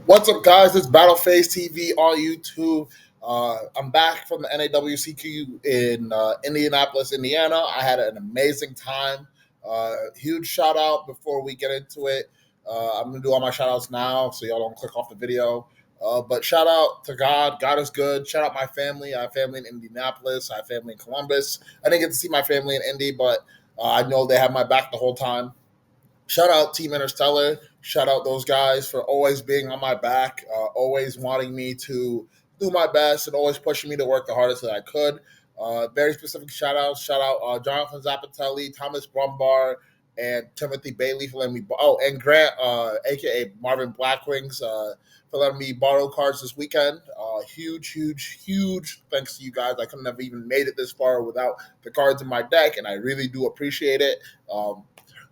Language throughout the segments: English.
What's up, guys? It's Battleface TV on YouTube. I'm back from the NAWCQ in Indianapolis, Indiana. I had an amazing time. Huge shout out before we get into it. I'm going to do all my shout outs now so y'all don't click off the video. But shout out to God. God is good. Shout out my family. I have family in Indianapolis. I have family in Columbus. I didn't get to see my family in Indy, but I know they have my back the whole time. Shout out Team Interstellar. Shout out those guys for always being on my back, always wanting me to do my best and always pushing me to work the hardest that I could. Very specific shout outs. Shout out Jonathan Zapatelli, Thomas Brumbar, and Timothy Bailey for letting me. And Grant, aka Marvin Blackwings, for letting me borrow cards this weekend. Huge thanks to you guys. I couldn't have even made it this far without the cards in my deck, and I really do appreciate it.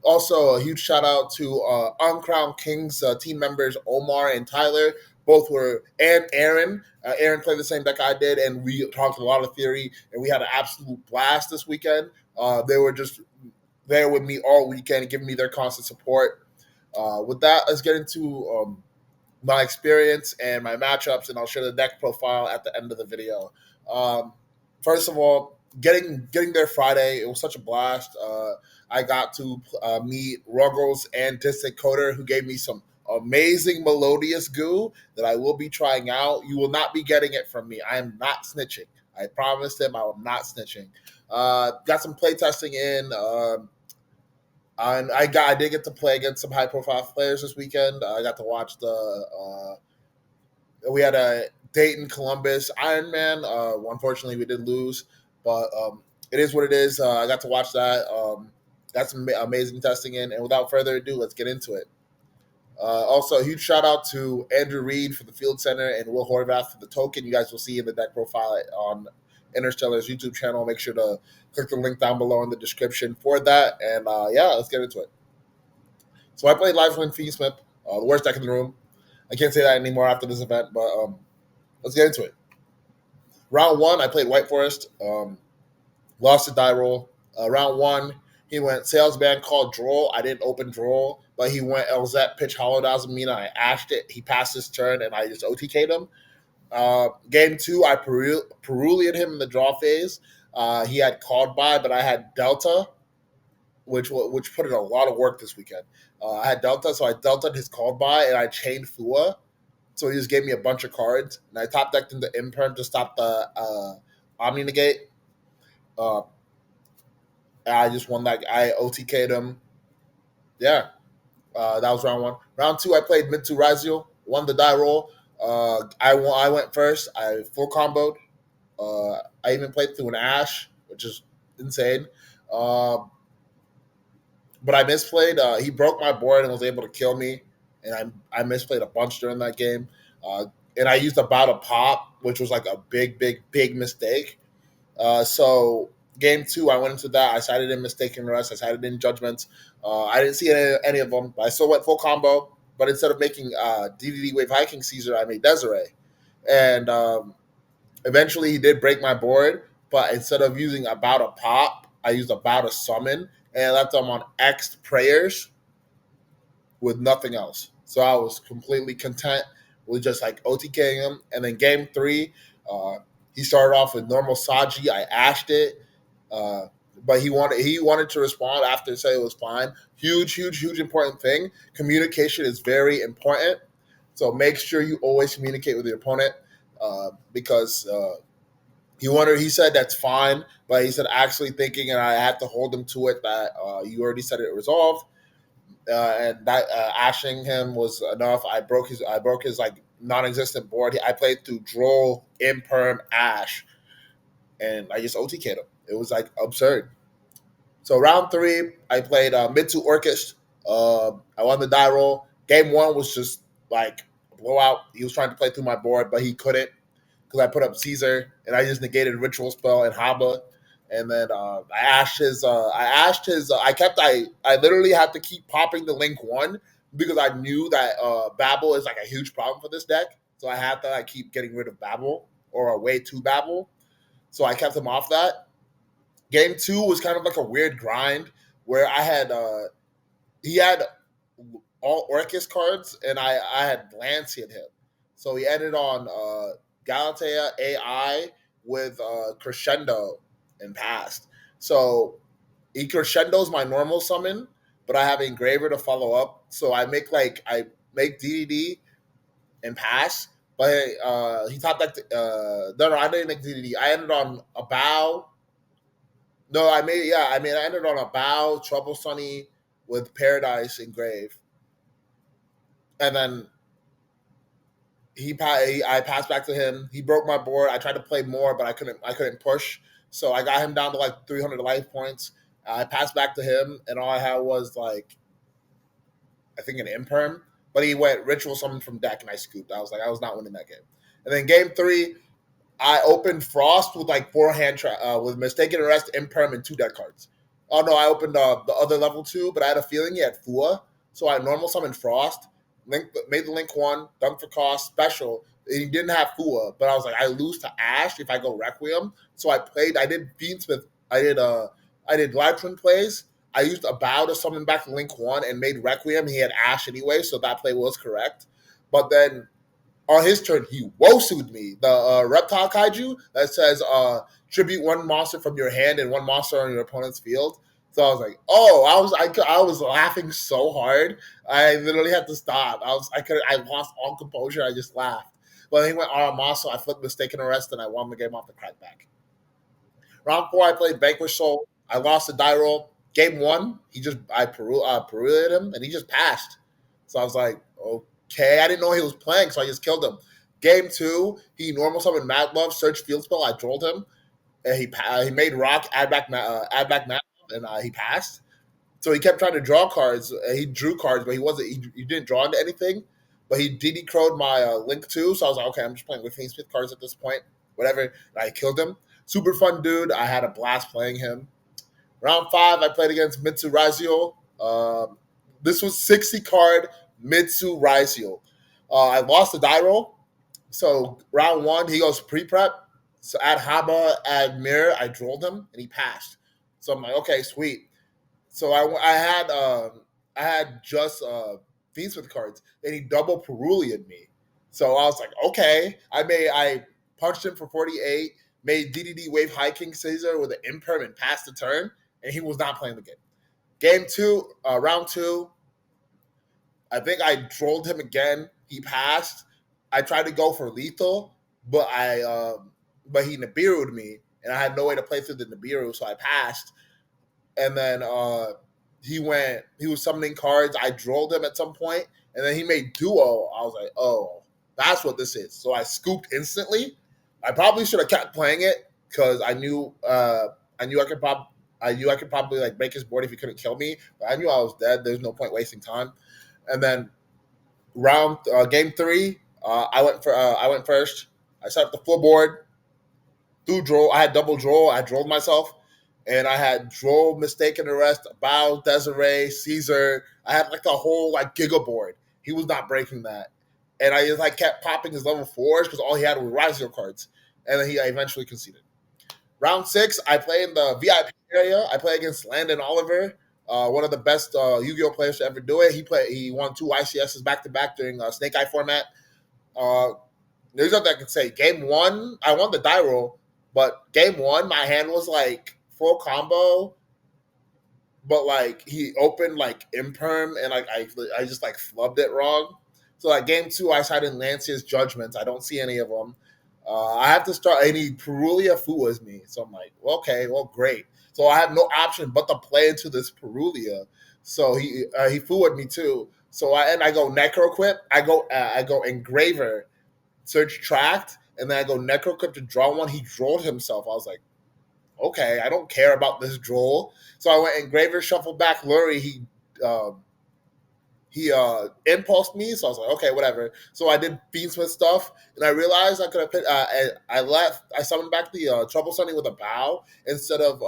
Also, a huge shout out to Uncrowned Kings team members Omar and Tyler. Both were, and Aaron. Aaron played the same deck I did, and we talked a lot of theory, and we had an absolute blast this weekend. They were just there with me all weekend, giving me their constant support. With that, let's get into my experience and my matchups, and I'll share the deck profile at the end of the video. First of all, getting there Friday, it was such a blast. I got to meet Ruggles and Distant Coder, who gave me some amazing melodious goo that I will be trying out. You will not be getting it from me. I am not snitching. I promised him I am not snitching. Got some play testing in. And I did get to play against some high profile players this weekend. I got to watch we had a Dayton Columbus Ironman. Unfortunately, we did lose, but it is what it is. I got to watch that. Got some amazing testing in, and without further ado, let's get into it. Also, a huge shout out to Andrew Reed for the Field Center and Will Horvath for the token. You guys will see in the deck profile on Interstellar's YouTube channel. Make sure to click the link down below in the description for that. And let's get into it. So I played Live Win Fiend Smith, the worst deck in the room. I can't say that anymore after this event, but let's get into it. Round one, I played White Forest. Lost the die roll. Round one, he went Salesman called Droll. I didn't open Droll, but he went LZ pitch Hollow Dazamina. I ashed it. He passed his turn, and I just OTK'd him. Game two, I Perulian him in the draw phase. He had called by, but I had Delta, which put in a lot of work this weekend. I had Delta, so I Delta'd his called by, and I chained Fua. So he just gave me a bunch of cards, and I top decked into Imperm to stop the Omni Negate. I just won that. I OTK'd him. Yeah, that was round one. Round two, I played Mitsu Razio, won the die roll. I went first. I full comboed. I even played through an Ash, which is insane. But I misplayed. He broke my board and was able to kill me, and I misplayed a bunch during that game. And I used about a pop, which was like a big mistake. So game two, I went into that. I sided in mistaken rest. I sided in judgments. I didn't see any of them, but I still went full combo. But instead of making DDD Wave Hiking Caesar, I made Desiree. And eventually he did break my board, but instead of using about a pop, I used about a summon, and I left him on X prayers with nothing else. So I was completely content with just like OTKing him. And then game three, he started off with normal Saji. I ashed it. But he wanted to respond after say it was fine. Huge important thing. Communication is very important. So make sure you always communicate with your opponent because he said that's fine, but he said actually thinking, and I had to hold him to it that you already said it resolved, and that ashing him was enough. I broke his like non-existent board. I played through Droll, Imperm, Ash, and I just OTK'd him. It was like absurd. So round three, I played Mitsu Orcish. I won the die roll. Game one was just like a blowout. He was trying to play through my board, but he couldn't because I put up Caesar and I just negated Ritual Spell and Haba. And then I literally had to keep popping the Link 1 because I knew that Babel is like a huge problem for this deck. So I had to like keep getting rid of Babel or a way to Babel. So I kept him off that. Game two was kind of like a weird grind where I had he had all Orcus cards, and I had Lancian him. So he ended on Galatea AI with Crescendo and passed. So he Crescendo's my normal summon, but I have Engraver to follow up. So I make DDD and pass. But he topped that. No, I didn't make DDD. I ended on a bow. No, I ended on a bow, Trouble Sunny with Paradise Engrave, and then I passed back to him. He broke my board. I tried to play more, but I couldn't push. So I got him down to like 300 life points. I passed back to him, and all I had was like I think an imperm. But he went ritual summon from deck, and I scooped. I was like, I was not winning that game. And then game three, I opened Frost with like with Mistaken Arrest, Imperm, and two deck cards. Oh no, I opened the other level two, but I had a feeling he had Fua, so I normal summoned Frost, made the link one, dunk for cost, special. He didn't have Fua, but I was like, I lose to Ash if I go Requiem. So I did Fiendsmith, I did Live Twin plays. I used a bow to summon back Link one and made Requiem. He had Ash anyway, so that play was correct. But then on his turn, he Wosued me. The reptile kaiju that says tribute one monster from your hand and one monster on your opponent's field. So I was like, oh, I was laughing so hard. I literally had to stop. I lost all composure. I just laughed. But he went Aramoso. I flipped Mistaken Arrest and I won the game off the crackback. Round four, I played Vanquish Soul. I lost the die roll. Game one, I Peruliated him and he just passed. So I was like, okay, I didn't know he was playing, so I just killed him. Game two, he normal summoned Mad Love, search field spell. I trolled him, and he made Rock add back Mad Love, and he passed. So he kept trying to draw cards. He drew cards, but he didn't draw into anything. But he DD crowed my Link 2, so I was like, okay, I'm just playing with Smith cards at this point. Whatever. And I killed him. Super fun dude. I had a blast playing him. Round five, I played against Mitsu Raizio. This was 60 card Mitsu Raizio. I lost the die roll. So round one, he goes pre-prep. So at Haba, at Mirror, I drolled him and he passed. So I'm like, okay, sweet. So I had just Fiendsmith cards, and he double Perulian me. So I was like, okay. I punched him for 48, made DDD Wave High King Caesar with an imperm and passed the turn, and he was not playing the game. Game two, round two, I think I trolled him again. He passed. I tried to go for lethal, but but he Nibiru'd me, and I had no way to play through the Nibiru, so I passed. And then he was summoning cards. I drolled him at some point, and then he made duo. I was like, oh, that's what this is. So I scooped instantly. I probably should have kept playing it because I knew I could probably like break his board if he couldn't kill me. But I knew I was dead. There's no point wasting time. And then game three, I went first. I set up the full board. Through draw, I had double draw. I drove myself, and I had draw, Mistaken Arrest, Bow, Desiree, Caesar. I had like the whole like giga board. He was not breaking that, and I just like kept popping his level fours because all he had were Razio cards, and then I eventually conceded. Round six, I play in the VIP area. I play against Landon Oliver, one of the best Yu-Gi-Oh players to ever do it. He won two ICSs back to back during Snake Eye format. There's nothing I can say. Game one, I won the die roll, but game one, my hand was like full combo, but like he opened like imperm and like I just like flubbed it wrong. So like game two, I cited Lancia's judgments. I don't see any of them. I have to start. I need Perulia Fuas me, so I'm like, well, okay, well, great. So I have no option but to play into this Perulia. So he Fua'd me too. So I go Necroquip. I go Engraver, search Tract, and then I go Necroquip to draw one. He drawed himself. I was like, okay, I don't care about this draw. So I went Engraver, shuffled back Lurie. He impulsed me, so I was like, okay, whatever. So I did Fiendsmith stuff, and I realized I could have put. I summoned back the Trouble Sunny with a bow instead of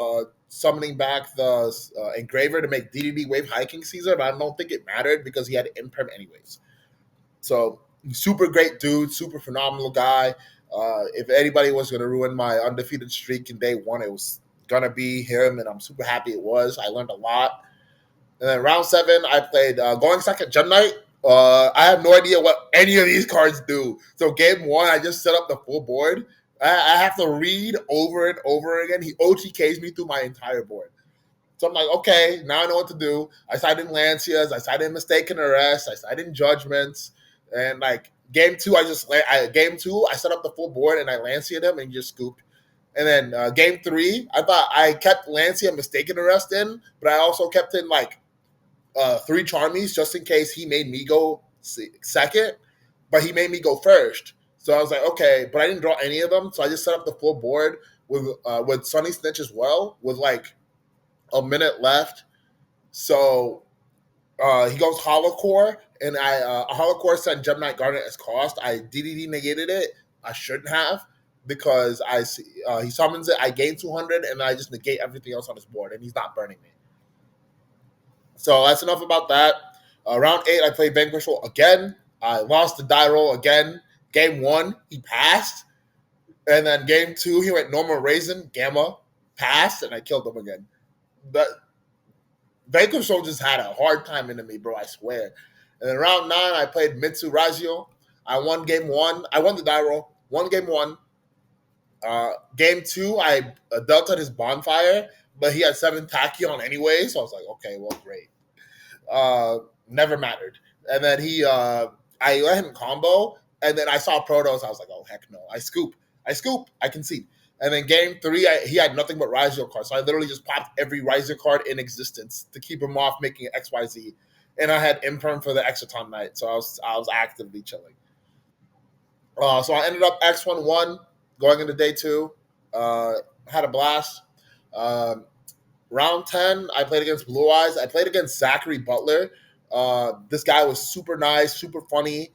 summoning back the Engraver to make DDD Wave Hiking Caesar, but I don't think it mattered because he had imperm anyways. So super great dude, super phenomenal guy. If anybody was going to ruin my undefeated streak in day one, it was going to be him, and I'm super happy it was. I learned a lot. And then round 7, I played Going Second Gem Knight. I have no idea what any of these cards do. So game 1, I just set up the full board. I have to read over and over again. He OTKs me through my entire board. So I'm like, okay, now I know what to do. I sided in Lancias, I sided in Mistaken Arrest, I sided in Judgments, and like game 2, game 2, I set up the full board and I Lancia'd him and he just scooped. And then game 3, I thought I kept Lancia Mistaken Arrest in, but I also kept in like 3 Charmies just in case he made me go second, but he made me go first. So I was like, okay, but I didn't draw any of them, so I just set up the full board with Sunny Snitch as well, with like a minute left. So he goes Holocore, and I Holocore sent Gem Knight Garnet as cost. I DDD negated it. I shouldn't have, because he summons it. I gain 200, and I just negate everything else on his board, and he's not burning me. So that's enough about that. Round 8, I played Vanquishal again. I lost the die roll again. Game 1, he passed. And then game 2, he went Normal Raisin, Gamma, passed, and I killed him again. That Vanquishal just had a hard time into me, bro, I swear. And then round 9, I played Mitsu Razio. I won game 1. I won the die roll. Won game 1. Game 2, I delta his Bonfire, but he had 7 Tachyon anyway, so I was like, okay, well, great. Never mattered. And then I let him combo, and then I saw Protos. I was like, oh, heck no. I scoop. I concede. And then game 3, he had nothing but Razio cards. So I literally just popped every Razio card in existence to keep him off making it XYZ. And I had Imperm for the Exoton Knight. So I was actively chilling. So I ended up X1-1 going into day 2. Had a blast. Round 10, I played against Blue Eyes. I played against Zachary Butler. This guy was super nice, super funny.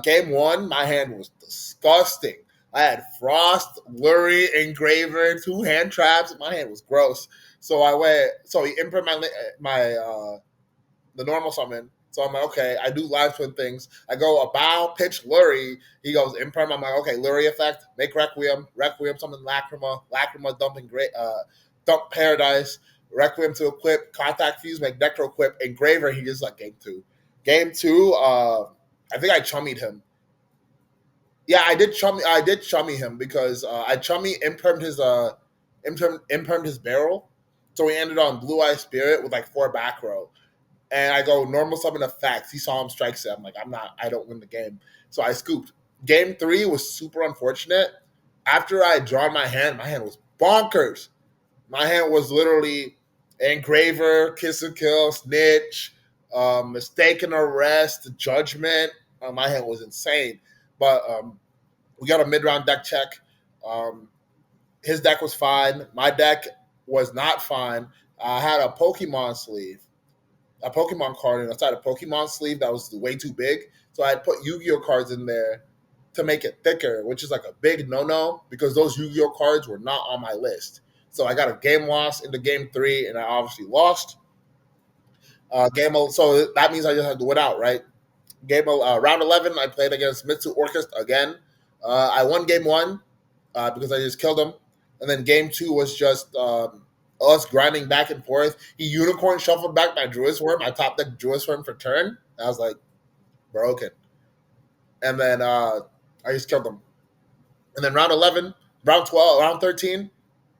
Game 1, my hand was disgusting. I had Frost, Lurie, Engraver, 2 hand traps. My hand was gross. So he imprinted the normal summon. So I'm like, okay, I do live twin things. I go a bow, pitch Lurie. He goes imprint. I'm like, okay, Lurie effect, make Requiem, summon Lacrima dump Paradise, Requiem to equip, Contact Fuse, make Necro equip, Engraver. He just like game 2. Game 2, I think I chummied him. Yeah, I did chummy him because I chummy impermed his barrel. So he ended on Blue Eye Spirit with like 4 back row. And I go normal summon effects. He saw him strike set. I'm like, I don't win the game. So I scooped. Game 3 was super unfortunate. After I drawn my hand was bonkers. My hand was literally Engraver, Kiss and Kill, Snitch, Mistaken Arrest, Judgment. My hand was insane. But we got a mid-round deck check. His deck was fine. My deck was not fine. I had a Pokemon sleeve, a Pokemon card inside a Pokemon sleeve that was way too big. So I had put Yu-Gi-Oh cards in there to make it thicker, which is like a big no-no because those Yu-Gi-Oh cards were not on my list. So I got a game loss into game 3, and I obviously lost. So that means I just had to win out, right? Round 11, I played against Mitsu Orchestra again. I won game 1 because I just killed him, and then game 2 was just us grinding back and forth. He unicorn shuffled back my Druisworm. I top decked Druisworm for turn. I was like, broken. And then I just killed him. And then round 11, round 12, round 13,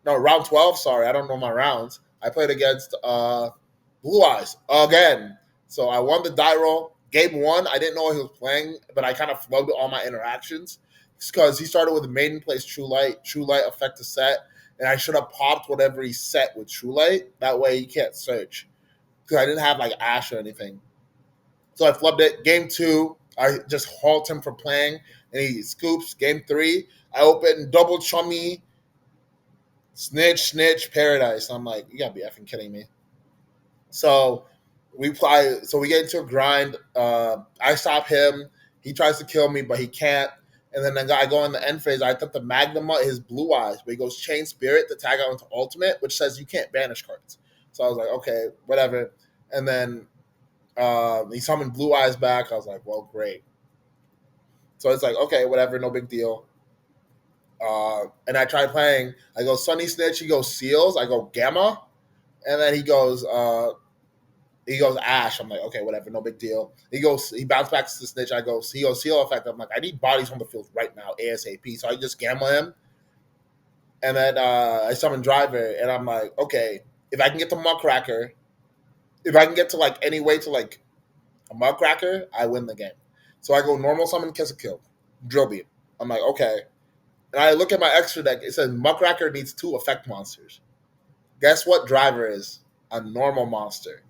no, round 12, sorry, I don't know my rounds. I played against Blue Eyes again. So I won the die roll. Game 1, I didn't know what he was playing, but I kind of flubbed all my interactions because he started with the Maiden plays True Light affect the set, and I should have popped whatever he set with True Light. That way he can't search because I didn't have like Ash or anything. So I flubbed it. Game 2, I just halt him from playing, and he scoops. Game 3, I open double chummy, snitch, Paradise. I'm like, you gotta be effing kidding me. So we get into a grind. I stop him. He tries to kill me, but he can't. And then I go in the end phase. I took the Magnuma, his Blue Eyes, but he goes Chain Spirit to tag out into Ultimate, which says you can't banish cards. So I was like, okay, whatever. And then he summoned Blue Eyes back. I was like, well, great. So it's like, okay, whatever, no big deal. And I tried playing. I go Sunny Snitch. He goes Seals. I go Gamma. And then he goes He goes Ash. I'm like, okay, whatever, no big deal. He bounced back to the snitch. He goes seal effect. I'm like, I need bodies on the field right now, ASAP. So I just gamble him, and then I summon driver, and I'm like, okay, if I can get to Muckracker, if I can get to like any way to like a Muckracker, I win the game. So I go normal summon Kiss a Kill, drill beam. I'm like, okay. And I look at my extra deck. It says Muckracker needs 2 effect monsters. Guess what driver is? A normal monster.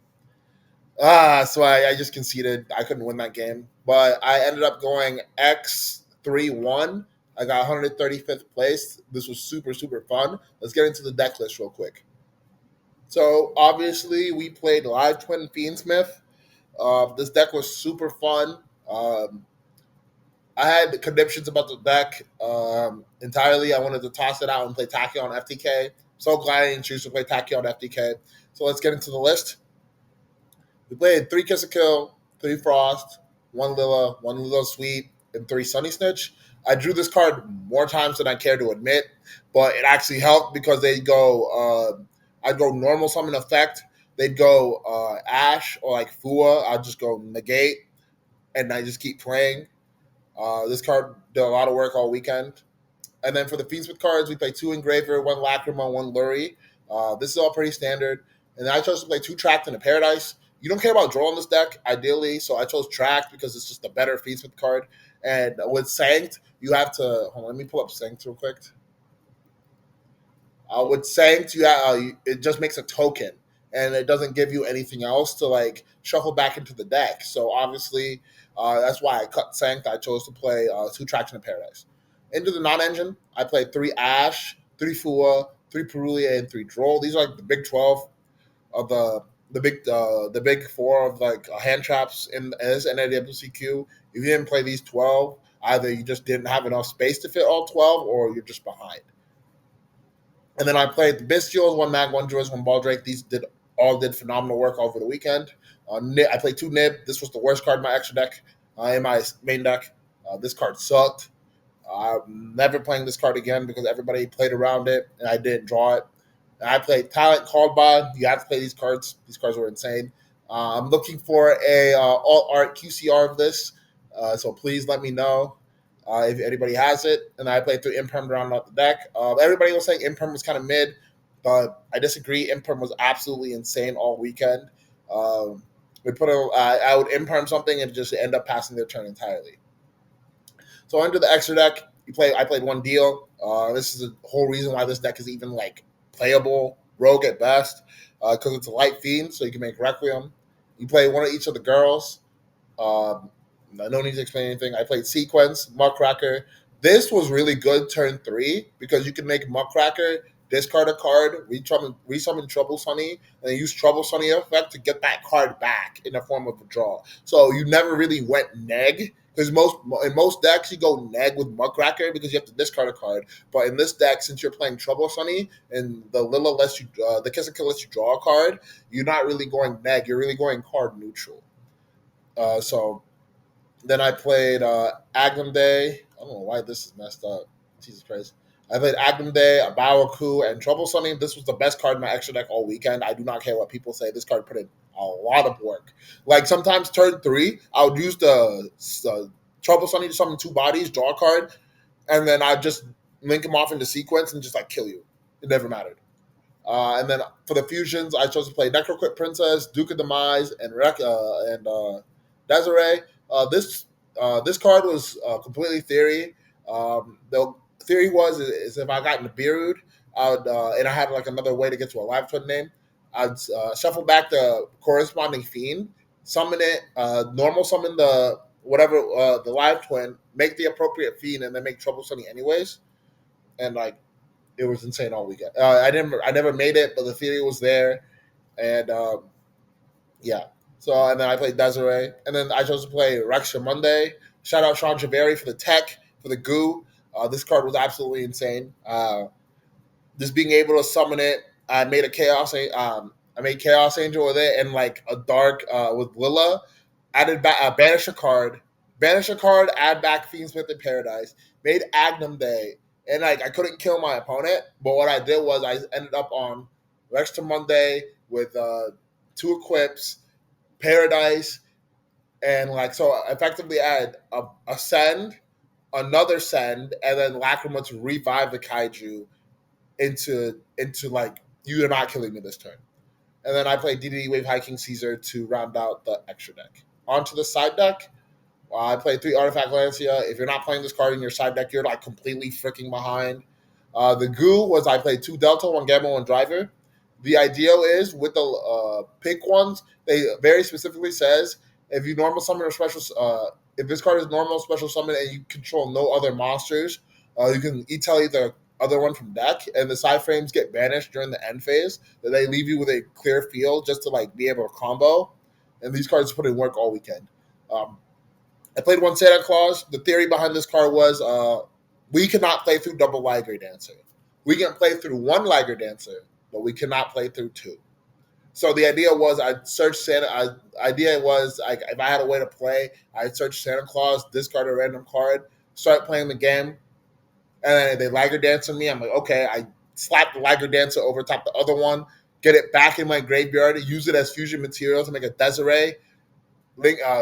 So I just conceded. I couldn't win that game. But I ended up going X3-1. I got 135th place. This was super, super fun. Let's get into the deck list real quick. So obviously we played Live Twin Fiendsmith. This deck was super fun. I had conniptions about the deck entirely. I wanted to toss it out and play Tachyon FTK. So glad I didn't choose to play Tachyon FTK. So let's get into the list. We played 3 Kiss a Kill, 3 Frost, 1 Lila Sweet, and 3 Sunny Snitch. I drew this card more times than I care to admit, but it actually helped because I'd go normal summon effect. They'd go Ash or like Fua. I'd just go negate, and I just keep playing. This card did a lot of work all weekend. And then for the Fiendsmith cards, we play 2 Engraver, 1 Lacrima, 1 Lurie. This is all pretty standard. And then I chose to play 2 Tracked and a Paradise. You don't care about draw on this deck, ideally, so I chose Tracked because it's just a better Fiendsmith card. And with Sanct, you have to... Hold on, let me pull up Sanct real quick. With Sanct, it just makes a token, and it doesn't give you anything else to like shuffle back into the deck. So obviously, that's why I cut Sanct. I chose to play 2 Traction of Paradise. Into the non-engine, I played 3 Ash, 3 Fua, 3 Perulia, and 3 Droll. These are like the big 12 of the big 4 of like hand traps in this NAWCQ. If you didn't play these 12, either you just didn't have enough space to fit all 12, or you're just behind. And then I played the Bestials, 1 Mag, 1 Druids, 1 Baldrake. These did phenomenal work over the weekend. I played 2 Nib. This was the worst card in my extra deck, in my main deck. This card sucked. I'm never playing this card again because everybody played around it, and I didn't draw it. And I played Talent Called By. You have to play these cards. These cards were insane. I'm looking for a alt art QCR of this, so please let me know if anybody has it. And I played through Imperm to round out the deck. Everybody was saying Imperm was kind of mid, but I disagree. Imperm was absolutely insane all weekend. I would Imperm something and just end up passing their turn entirely. So under the extra deck, I played 1 deal. This is the whole reason why this deck is even like playable rogue at best, because it's a light fiend, so you can make Requiem. You play 1 of each of the girls. No need to explain anything. I played Sequence, Muckracker. This was really good turn 3 because you can make Muckracker, discard a card, resummon Trouble Sunny, and then use Trouble Sunny effect to get that card back in the form of a draw. So you never really went neg, because in most decks you go neg with Muckracker because you have to discard a card. But in this deck, since you're playing Trouble Sunny and the Lila lets you, the Kiss a Kill lets you draw a card, you're not really going neg. You're really going card neutral. So then I played Agnum Day. I don't know why this is messed up. Jesus Christ. I played Agnum Day, Abawaku, and Trouble Sunny. This was the best card in my extra deck all weekend. I do not care what people say. This card put in a lot of work. Like sometimes turn 3, I would use the Trouble Sunny to summon 2 bodies, draw a card, and then I'd just link them off into sequence and just like kill you. It never mattered. And then for the fusions, I chose to play Necroquip Princess, Duke of Demise, and Desiree. This card was completely theory. The theory is if I got Nibiru'd, I would and I had like another way to get to a live twin name, I'd shuffle back the corresponding fiend, summon it, normal summon the whatever the live twin, make the appropriate fiend, and then make Trouble Sunny anyways. And like it was insane all weekend. I never made it, but the theory was there, and yeah. So and then I played Desiree, and then I chose to play Rextra Monday. Shout out Sean Javeri for the tech for the goo. This card was absolutely insane. Just being able to summon it, I made a chaos. I made Chaos Angel with it, and like a dark with Lila. Added back, banish a card, add back Fiendsmith in Paradise. Made Agnum Day, and like I couldn't kill my opponent. But what I did was I ended up on Rextra Monday with 2 equips, Paradise, and like so effectively add a send, another send, and then Lacrima to revive the kaiju into like you're not killing me this turn. And then I play DDD Wave High King Caesar to round out the extra deck. Onto the side deck, I played 3 Artifact Lancia. If you're not playing this card in your side deck, you're like completely freaking behind. The goo was I played 2 Delta, 1 Gamma, 1 Driver. The ideal is with the pick ones, they very specifically says if you normal summon or special, if this card is normal, special summon, and you control no other monsters, you can tell the other one from deck, and the side frames get banished during the end phase. That they leave you with a clear field just to like be able to combo, and these cards put in work all weekend. I played 1 Santa Claus. The theory behind this card was we cannot play through double Liger Dancer. We can play through 1 Liger Dancer, but we cannot play through 2. So the idea was I'd search Santa. Idea was like if I had a way to play, I'd search Santa Claus, discard a random card, start playing the game, and then they Liger Dance on me. I'm like, okay, I slap the Liger Dancer over top the other one, get it back in my graveyard, use it as fusion material to make a Desiree,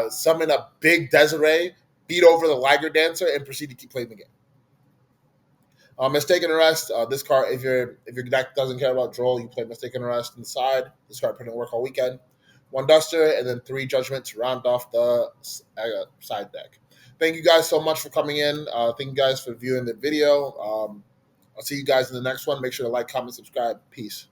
summon a big Desiree, beat over the Liger Dancer, and proceed to keep playing the game. Mistaken Arrest. This card, if your deck doesn't care about draw, you play Mistaken Arrest on the side. This card put in work all weekend. 1 Duster, and then 3 Judgment to round off the side deck. Thank you guys so much for coming in. Thank you guys for viewing the video. I'll see you guys in the next one. Make sure to like, comment, subscribe. Peace.